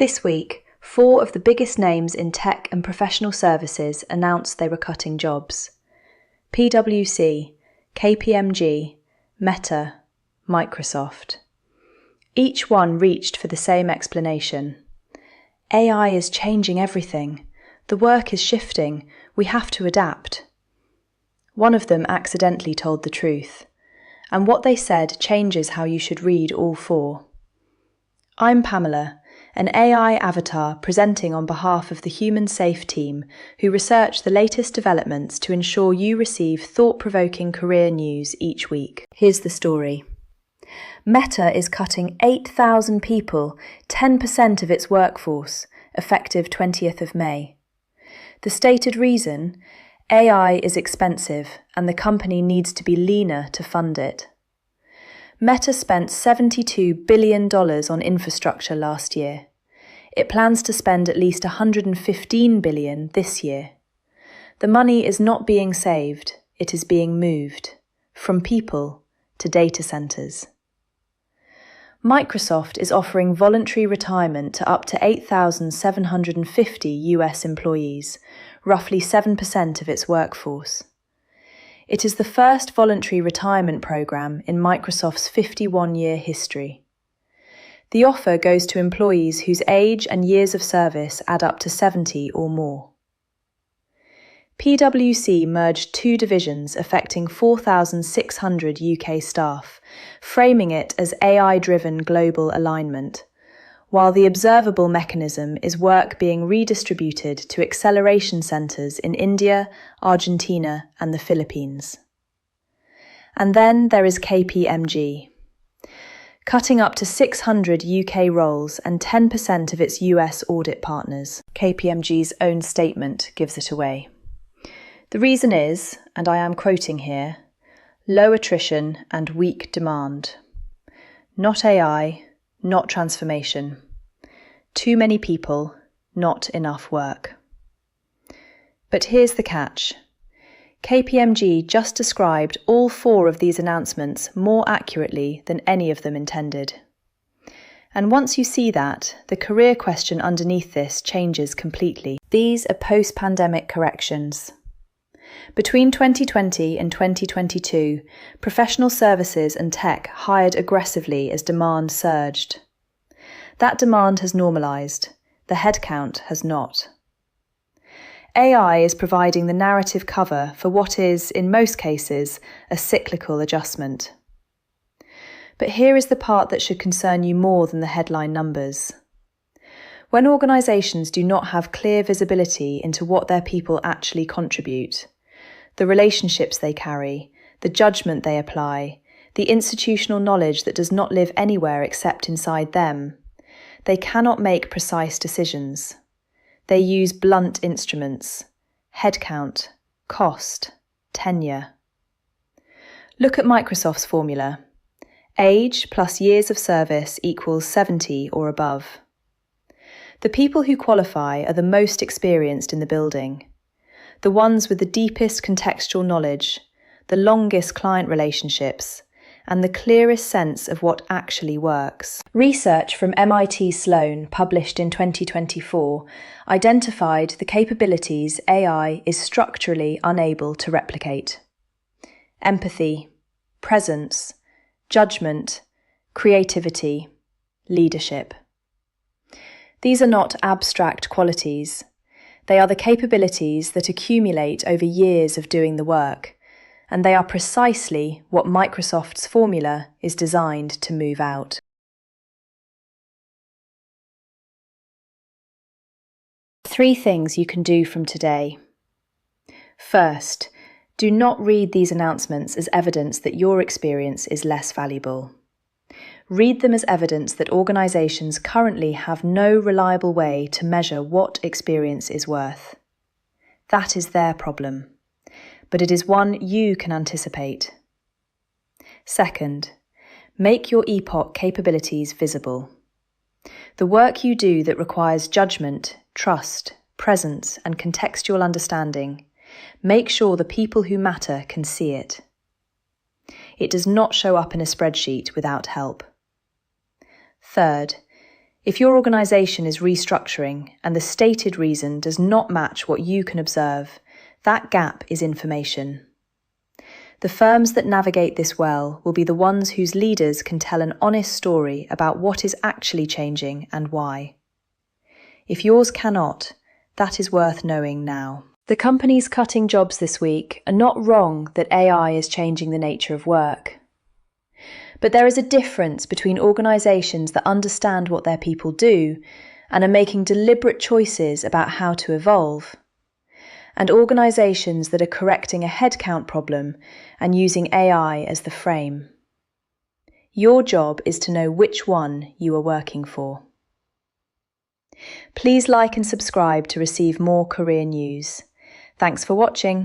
This week, 4 of the biggest names in tech and professional services announced they were cutting jobs. PwC, KPMG, Meta, Microsoft. Each one reached for the same explanation. AI is changing everything. The work is shifting. We have to adapt. One of them accidentally told the truth, and what they said changes how you should read all 4. I'm Pamela, an AI avatar presenting on behalf of the Human Safe team who research the latest developments to ensure you receive thought-provoking career news each week. Here's the story. Meta is cutting 8,000 people, 10% of its workforce, effective 20th of May. The stated reason? AI is expensive and the company needs to be leaner to fund it. Meta spent $72 billion on infrastructure last year. It plans to spend at least $115 billion this year. The money is not being saved, it is being moved, from people to data centers. Microsoft is offering voluntary retirement to up to 8,750 US employees, roughly 7% of its workforce. It is the first voluntary retirement program in Microsoft's 51-year history. The offer goes to employees whose age and years of service add up to 70 or more. PwC merged 2 divisions affecting 4,600 UK staff, framing it as AI-driven global alignment, while the observable mechanism is work being redistributed to acceleration centres in India, Argentina and the Philippines. And then there is KPMG, cutting up to 600 UK roles and 10% of its US audit partners. KPMG's own statement gives it away. The reason is, and I am quoting here, low attrition and weak demand. Not AI, not transformation. Too many people, not enough work. But here's the catch. KPMG just described all 4 of these announcements more accurately than any of them intended. And once you see that, the career question underneath this changes completely. These are post-pandemic corrections. Between 2020 and 2022, professional services and tech hired aggressively as demand surged. That demand has normalised. The headcount has not. AI is providing the narrative cover for what is, in most cases, a cyclical adjustment. But here is the part that should concern you more than the headline numbers. When organisations do not have clear visibility into what their people actually contribute, the relationships they carry, the judgment they apply, the institutional knowledge that does not live anywhere except inside them, they cannot make precise decisions. They use blunt instruments: headcount, cost, tenure. Look at Microsoft's formula. Age plus years of service equals 70 or above. The people who qualify are the most experienced in the building. The ones with the deepest contextual knowledge, the longest client relationships, and the clearest sense of what actually works. Research from MIT Sloan, published in 2024, identified the capabilities AI is structurally unable to replicate. Empathy, presence, judgment, creativity, leadership. These are not abstract qualities. They are the capabilities that accumulate over years of doing the work, and they are precisely what Microsoft's formula is designed to move out. Three things you can do from today. First, do not read these announcements as evidence that your experience is less valuable. Read them as evidence that organisations currently have no reliable way to measure what experience is worth. That is their problem, but it is one you can anticipate. Second, make your epoch capabilities visible. The work you do that requires judgment, trust, presence, and contextual understanding, make sure the people who matter can see it. It does not show up in a spreadsheet without help. Third, If your organization is restructuring and the stated reason does not match what you can observe, that gap is information. The firms that navigate this well will be the ones whose leaders can tell an honest story about what is actually changing and why. If yours cannot, that is worth knowing now. The companies cutting jobs this week are not wrong that AI is changing the nature of work. But there is a difference between organisations that understand what their people do and are making deliberate choices about how to evolve, and organisations that are correcting a headcount problem and using AI as the frame. Your job is to know which one you are working for. Please like and subscribe to receive more career news. Thanks for watching.